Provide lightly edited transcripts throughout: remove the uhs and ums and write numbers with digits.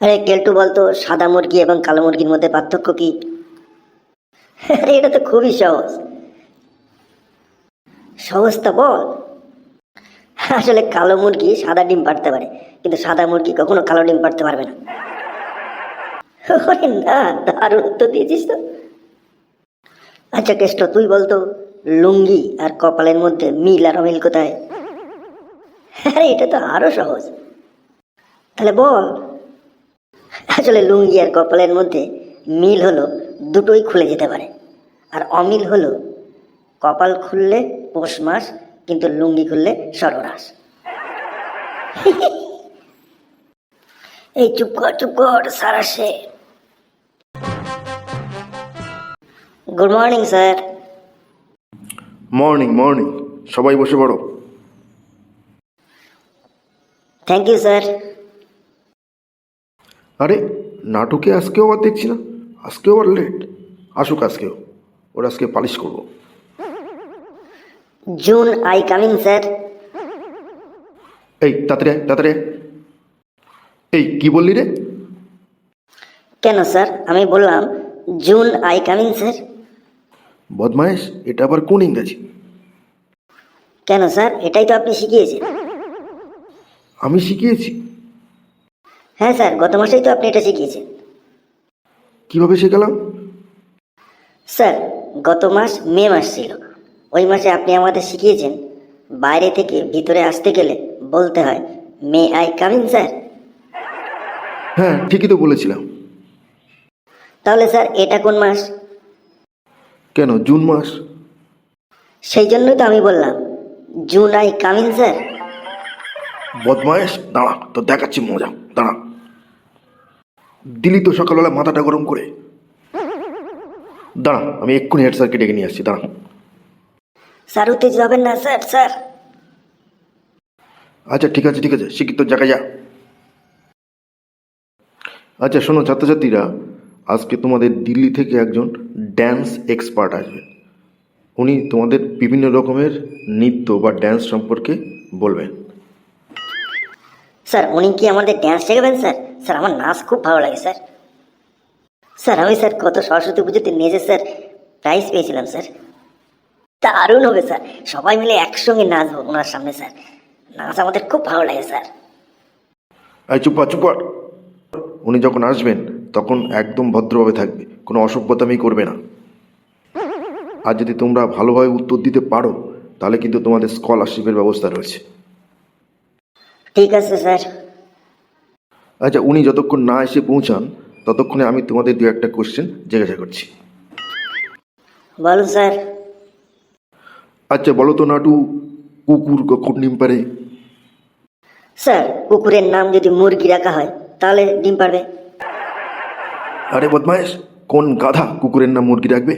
আরে কেলটু বলতো সাদা মুরগি এবং কালো মুরগির মধ্যে পার্থক্য কি? আরে এটা তো খুবই সহজ। সহজটা বল। আসলে কালো মুরগি সাদা ডিম পাড়তে পারে, কিন্তু সাদা মুরগি কখনো কালো ডিম পাড়তে পারবে না। আরে না, দারুণ উত্তর দিয়েছিস তো। আচ্ছা কেষ্ট, তুই বলতো লুঙ্গি আর কপালের মধ্যে মিল আর অমিল কোথায়? আরে এটা তো আরো সহজ। তাহলে বল। আসলে লুঙ্গি আর কপালের মধ্যে মিল হলো দুটোই খুলে যেতে পারে, আর অমিল হলো কপাল খুললে পৌষ মাস, কিন্তু লুঙ্গি খুললে সর্বনাশ। এই চুপ কর, স্যার আসে। Good morning sir. Morning morning, সবাই বসে পড়ো। Thank you sir. আরে নাটকে আজকেও আবার দেখছি না, আজকেও আবার লেট। আসুক আজকেও, ওর আজকে পালিশ করবো। June I coming sir. এই তাড়াতাড়ি আয়, তাড়াতাড়ি আয়। এই কি বললি রে? কেন স্যার? আমি বললাম জুন আই কামিং স্যার। বদমায়েশ, এটা আবার কোন ইংরাজি? কেন স্যার? এটাই তো আপনি শিখিয়েছেন। আমি শিখিয়েছি? হ্যাঁ স্যার, গত মাসেই তো আপনি এটা শিখিয়েছেন। কিভাবে শেখালাম? স্যার, গত মাস মে মাস ছিল, ওই মাসে আপনি আমাদের শিখিয়েছেন বাইরে থেকে ভিতরে আসতে গেলে বলতে হয় মে আই কামিং স্যার। হ্যাঁ ঠিকই তো বলেছিলাম। তাহলে স্যার এটা কোন মাস? কেন, জুন মাস। সেই জন্যই তো আমি বললাম জুন আই কামিং স্যার। বদমায়েশ, দাঁড়া, তো দেখাচ্ছি মজা, দাঁড়া। দিলি তো সকালবেলা মাথাটা গরম করে। দাঁড়া, আমি এক্ষুনি হেড স্যারকে ডেকে নিয়ে আসছি, দাঁড়া। স্যার উত্তেজিত হবেন না স্যার। স্যার আচ্ছা ঠিক আছে ঠিক আছে, শিক্ষিত জায়গায় যা। আচ্ছা শোনো ছাত্রছাত্রীরা, আজকে তোমাদের দিল্লি থেকে একজন ড্যান্স এক্সপার্ট আসবেন। উনি তোমাদের বিভিন্ন রকমের নৃত্য বা ড্যান্স সম্পর্কে বলবেন। স্যার উনি কি আমাদের ড্যান্স শেখাবেন স্যার? স্যার আমার নাচ খুব ভালো লাগে স্যার। স্যার আমি স্যার গত সরস্বতী পুজোতে নেচে স্যার প্রাইজ পেয়েছিলাম স্যার। দারুণ হবে স্যার, সবাই মিলে একসঙ্গে নাচবো ওনার সামনে স্যার। নাচ আমাদের খুব ভালো লাগে স্যার। এই চুপ কর, চুপ কর। উনি যখন আসবেন তখন একদম ভদ্রভাবে থাকবে, কোনো অসভ্যতামি করবে না। আর যদি তোমরা ভালোভাবে উত্তর দিতে পারো তাহলে কিন্তু তোমাদের স্কলারশিপের ব্যবস্থা রয়েছে। ঠিক আছে স্যার। আচ্ছা, উনি যতক্ষণ না এসে পৌঁছান ততক্ষণে আমি তোমাদের দু একটা কোশ্চেন জিজ্ঞাসা করছি। বলুন স্যার। আচ্ছা বলো তো নাটু, কুকুর কখন ডিম পারে? স্যার কুকুরের নাম যদি মুরগি রাখা হয় তাহলে ডিম পারবে। আরে বদমায়েশ, কোন গাধা কুকুরের নাম মুরগি রাখবে?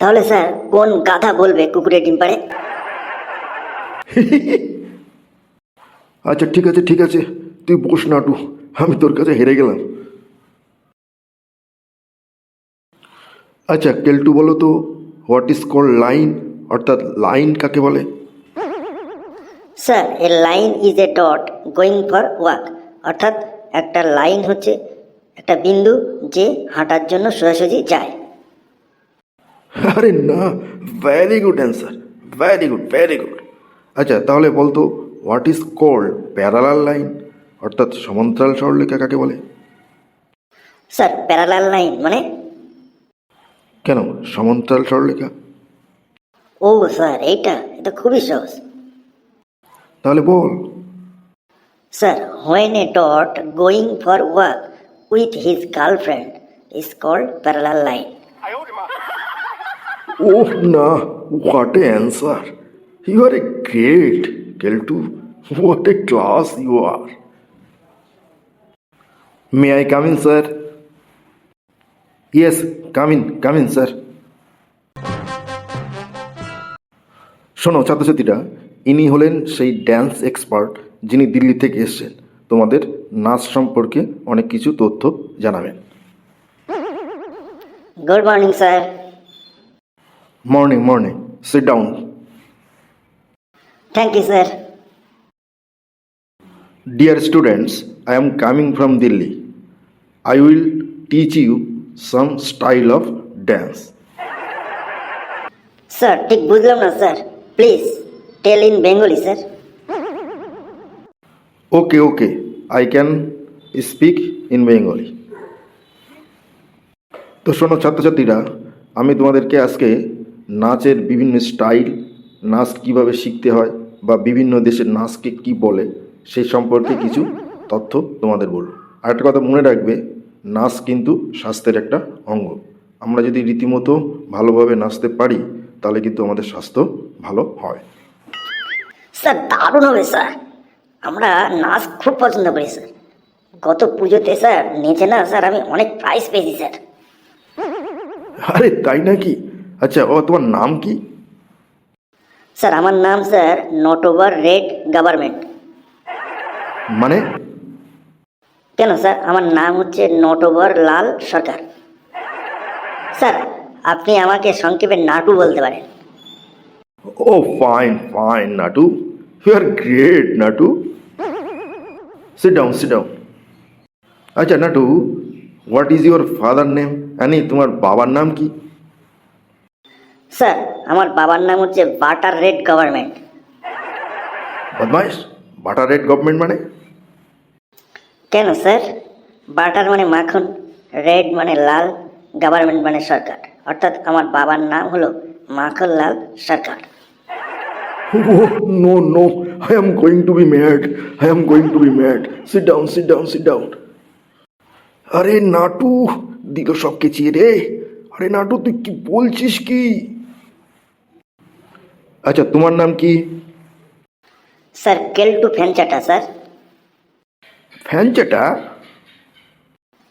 তাহলে স্যার কোন গাধা বলবে কুকুরের ডিম পারে? আচ্ছা ঠিক আছে ঠিক আছে, তুই বস নাটু, আমি তোর কাছে হেরে গেলাম। আচ্ছা কেলটু বলো তো, হোয়াট ইজ কল্ড লাইন, অর্থাৎ লাইন কাকে বলে? Sir A line is a dot going for walk, অর্থাৎ একটা লাইন হচ্ছে একটা বিন্দু যে হাঁটার জন্য সোজাসুজি যায়। আরে না, very good answer, very good very good. আচ্ছা তাহলে বলতো, what is called parallel line, অর্থাৎ সমান্তরাল সরলরেখা কাকে বলে? স্যার প্যারালাল লাইন মানে? কেন সমান্তরাল সরলরেখা? ও স্যার এটা খুবই সহজ। তাহলে বল। Sir when a dot going for walk with his girlfriend is called parallel line. Oh না, what a answer, you are a great কেলটু, what a class you are. May I come in sir? Yes, come in sir. শোনো ছাত্রছাত্রীরা, ইনি হলেন সেই dance expert যিনি দিল্লি থেকে এসেছেন তোমাদের নাচ সম্পর্কে অনেক কিছু তথ্য জানাবেন। Good morning sir. Morning morning, sit down. Thank you sir. Dear students, I am coming from Delhi. I will teach you some style of dance. Sir ঠিক বুঝলাম না sir, please tell in Bengali sir. Okay, okay. I can speak in Bengali. তো শোনো ছাত্রছাত্রীরা, আমি তোমাদেরকে আজকে নাচের বিভিন্ন স্টাইল, নাচ কিভাবে শিখতে হয় বা বিভিন্ন দেশের নাচকে কি বলে সেই সম্পর্কে কিছু তথ্য তোমাদের বলবো। আর একটা কথা মনে রাখবে, নাচ কিন্তু স্বাস্থ্যের একটা অঙ্গ। আমরা যদি রীতিমতো ভালোভাবে নাচতে পারি তাহলে কিন্তু আমাদের স্বাস্থ্য ভালো হয়। স্যার দারুণ হবে স্যার, আমরা নাচ খুব পছন্দ করি স্যার। গত পুজোতে স্যার নেচে না স্যার আমি অনেক প্রাইজ পেয়েছি স্যার। আরে তাই নাকি? আচ্ছা, ও তোমার নাম কি? স্যার আমার নাম স্যার নটওভার রেড গভর্নমেন্ট। মানে? কেন স্যার, আমার নাম হচ্ছে নটওভার লাল সরকার। স্যার আপনি আমাকে সংক্ষেপে নাটু বলতে পারেন। Oh, fine, fine, Natu. You are great, Natu. Sit down, sit down. আচ্ছা Naatu, what is your father name? তোমার বাবার নাম কি? স্যার আমার বাবার নাম হচ্ছে বাটার রেড গভর্নমেন্ট। বদমাইশ, বাটার রেড গভর্নমেন্ট মানে? কেন স্যার, বাটার মানে মাখন, রেড মানে লাল, গভর্নমেন্ট মানে সরকার, অর্থাৎ আমার বাবার নাম হলো মাখন লাল সরকার। Oh, no, no, I am going to be mad. I am going to be mad. Sit down, sit down, sit down. আরে নাটু, দিল সব কেচিয়ে রে। আরে নাটু, তুই কি বলছিস কি? আচ্ছা তোমার নাম কি? Sir Keltu ফ্যানচাটা sir. ফ্যানচাটা?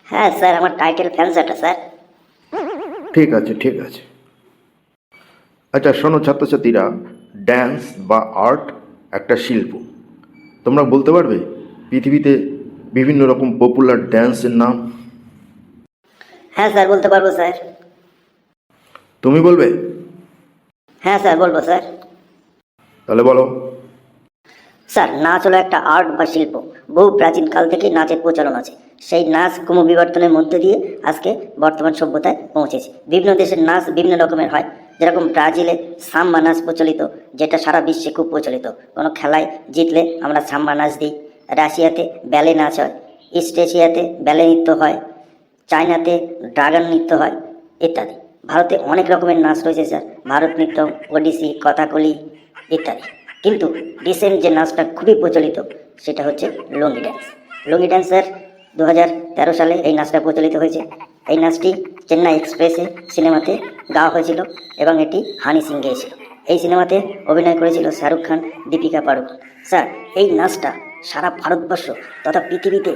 হ্যাঁ স্যার, আমার টাইটেল ফ্যানচাটা স্যার। ঠিক আছে, ঠিক আছে। আচ্ছা শোনো ছাত্রছাত্রীরা, ড্যান্স বা আর্ট একটা শিল্প। তোমরা বলতে পারবে পৃথিবীতে বিভিন্ন রকম পপুলার ড্যান্সের নাম? হ্যাঁ স্যার বলতে পারবো স্যার। তুমি বলবে? হ্যাঁ স্যার বলবো স্যার। তাহলে বলো। স্যার নাচ হলো একটা আর্ট বা শিল্প, বহু প্রাচীন কাল থেকেই নাচের প্রচলন আছে। সেই নাচ ক্রম বিবর্তনের মধ্যে দিয়ে আজকে বর্তমান সভ্যতায় পৌঁছেছে। বিভিন্ন দেশের নাচ বিভিন্ন রকমের হয়, যেরকম ব্রাজিলে সাম্বা নাচ প্রচলিত, যেটা সারা বিশ্বে খুব প্রচলিত। কোনো খেলায় জিতলে আমরা সাম্বা নাচ দিই। রাশিয়াতে ব্যালে নাচ হয়, ইস্ট এশিয়াতে ব্যালে নৃত্য হয়, চায়নাতে ড্রাগন নৃত্য হয় ইত্যাদি। ভারতে অনেক রকমের নাচ রয়েছে স্যার, ভারত নৃত্যম, ওডিসি, কথাকলি ইত্যাদি। কিন্তু রিসেন্ট যে নাচটা খুবই প্রচলিত সেটা হচ্ছে লুঙ্গি ড্যান্স। লুঙ্গি ড্যান্স স্যার 2013 সালে এই নাচটা প্রচলিত হয়েছে। এই নাচটি চেন্নাই এক্সপ্রেসে সিনেমাতে গাওয়া হয়েছিল এবং এটি হানি সিং গেয়েছিল। এই সিনেমাতে অভিনয় করেছিল শাহরুখ খান, দীপিকা পাড়ুকোন। স্যার এই নাচটা সারা ভারতবর্ষ তথা পৃথিবীতে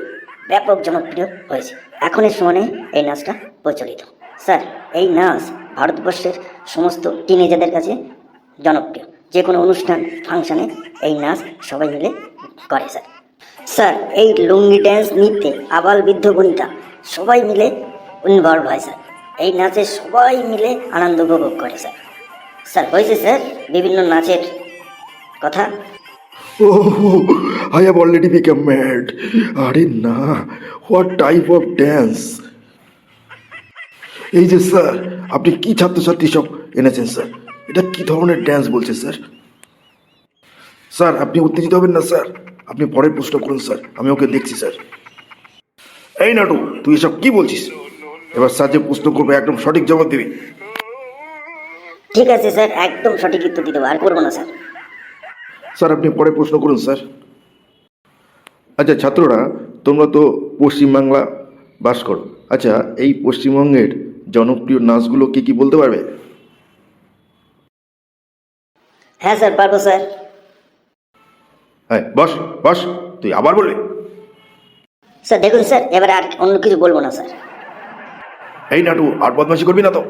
ব্যাপক জনপ্রিয় হয়েছে। এখনের সময়ে এই নাচটা প্রচলিত। স্যার এই নাচ ভারতবর্ষের সমস্ত টিনেজারদের কাছে জনপ্রিয়। যে কোনো অনুষ্ঠান ফাংশানে এই নাচ সবাই মিলে করে স্যার। স্যার এই লুঙ্গি ড্যান্স নৃত্যে আবাল বৃদ্ধ বনিতা সবাই মিলে ইনভলভ হয় স্যার। এই নাচে সবাই মিলে আনন্দ উপভোগ করে স্যার। স্যার হয়েছে স্যার বিভিন্ন নাচের কথা। Oh, I have already become mad. আরে না, হোয়াট টাইপ অফ ড্যান্স? এই যে স্যার, আপনি কি ছাত্রছাত্রী সব এনেছেন স্যার? এটা কি ধরনের ড্যান্স বলছে স্যার? স্যার আপনি উত্তেজিত হবেন না স্যার, আপনি পরের প্রশ্ন করুন স্যার, আমি ওকে দেখছি স্যার। এই নাটু, তুই এসব কি বলছিস? এবার স্যার যে প্রশ্ন করবে একদম সঠিক জবাব দিবি। ঠিক আছে স্যার, একদম সঠিক উত্তর দিতে আর করবো না স্যার। স্যার আপনি পরে প্রশ্ন করুন স্যার। আচ্ছা ছাত্ররা, তোমরা তো পশ্চিমবাংলা বাস করো। আচ্ছা এই পশ্চিমবঙ্গের জনপ্রিয় নাচগুলো কি কি বলতে পারবে? হ্যাঁ স্যার পারবো স্যার। হ্যাঁ বস বস, তুই আবার বলবি? স্যার দেখুন স্যার, এবারে আর অন্য কিছু বলবো না স্যার। এই নাটু, আর বদমাশি করবি না তো?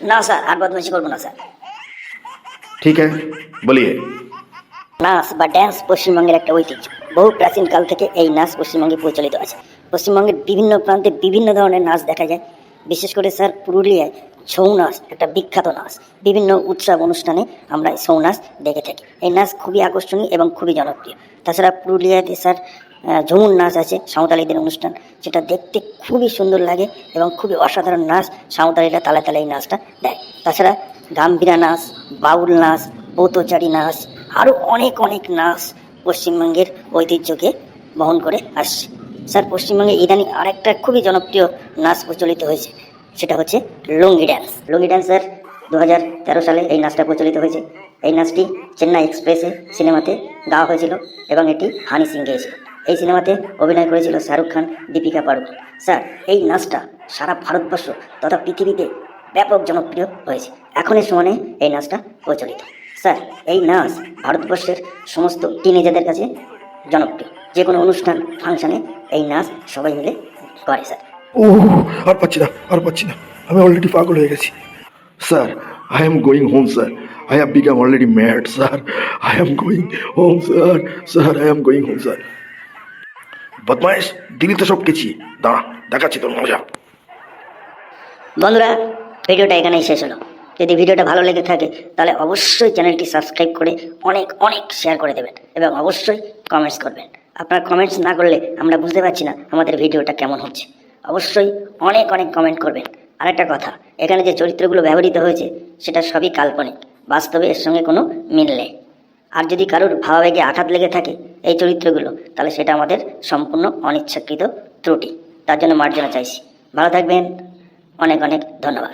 না স্যার, আর বদমাইশি করবো না স্যার। ঠিক হ্যাঁ, বলিয়ে। নাচ বা ড্যান্স পশ্চিমবঙ্গের একটা ঐতিহ্য। বহু প্রাচীন কাল থেকে এই নাচ পশ্চিমবঙ্গে প্রচলিত আছে। পশ্চিমবঙ্গের বিভিন্ন প্রান্তে বিভিন্ন ধরনের নাচ দেখা যায়। বিশেষ করে স্যার পুরুলিয়ায় ছৌ নাচ একটা বিখ্যাত নাচ। বিভিন্ন উৎসব অনুষ্ঠানে আমরা এই ছৌ নাচ দেখে থাকি। এই নাচ খুবই আকর্ষণীয় এবং খুবই জনপ্রিয়। তাছাড়া পুরুলিয়াতে স্যার ঝুমুর নাচ আছে সাঁওতালিদের অনুষ্ঠান, যেটা দেখতে খুবই সুন্দর লাগে এবং খুবই অসাধারণ নাচ। সাঁওতালিরা তালে তালে এই নাচটা দেয়। তাছাড়া গাম্ভীরা নাচ, বাউল নাচ, পৌতচারী নাচ, আরও অনেক অনেক নাচ পশ্চিমবঙ্গের ঐতিহ্যকে বহন করে আসছে। স্যার, পশ্চিমবঙ্গে ইদানিং আরেকটা খুবই জনপ্রিয় নাচ প্রচলিত হয়েছে, সেটা হচ্ছে লুঙ্গি ড্যান্স। লুঙ্গি ড্যান্স স্যার 2013 সালে এই নাচটা প্রচলিত হয়েছে। এই নাচটি চেন্নাই এক্সপ্রেসে সিনেমাতে গাওয়া হয়েছিল এবং এটি হানি সিং গেয়েছিল। এই সিনেমাতে অভিনয় করেছিল শাহরুখ খান, দীপিকা পাড়ুকোন। স্যার, এই নাচটা সারা ভারতবর্ষ তথা পৃথিবীতে ব্যাপক জনপ্রিয় হয়েছে। এখনের সময়ে এই নাচটা প্রচলিত। স্যার, এই নাচ ভারতবর্ষের সমস্ত টিনেজারদের কাছে জনপ্রিয়। যে কোনো অনুষ্ঠান, ফাংশনে এই নাচ সবাই মিলে করে স্যার। ও, আর পাচ্ছি না, আমি অলরেডি পাগল হয়ে গেছি। Sir, I am going home sir, I have become already mad sir, I am going home sir, sir I am going home sir. বদমাইশ, দিলি তো সব কিছু, দাঁড়া দেখাচ্ছি তোর মজা। বন্ধুরা, ভিডিওটা এখানেই শেষ হলো। যদি ভিডিওটা ভালো লেগে থাকে তাহলে অবশ্যই চ্যানেলটি সাবস্ক্রাইব করে অনেক অনেক শেয়ার করে দেবেন এবং অবশ্যই কমেন্টস করবেন। আপনার কমেন্টস না করলে আমরা বুঝতে পারছি না আমাদের ভিডিওটা কেমন হচ্ছে। অবশ্যই অনেক অনেক কমেন্ট করবেন। আরেকটা কথা, এখানে যে চরিত্রগুলো ব্যবহৃত হয়েছে সেটা সবই কাল্পনিক, বাস্তবে এর সঙ্গে কোনো মিল নেই। আর যদি কারোর ভাবাবেগে আঘাত লেগে থাকে এই চরিত্রগুলো, তাহলে সেটা আমাদের সম্পূর্ণ অনিচ্ছাকৃত ত্রুটি। তার জন্য মার্জনা চাইছি। ভালো থাকবেন, অনেক অনেক ধন্যবাদ।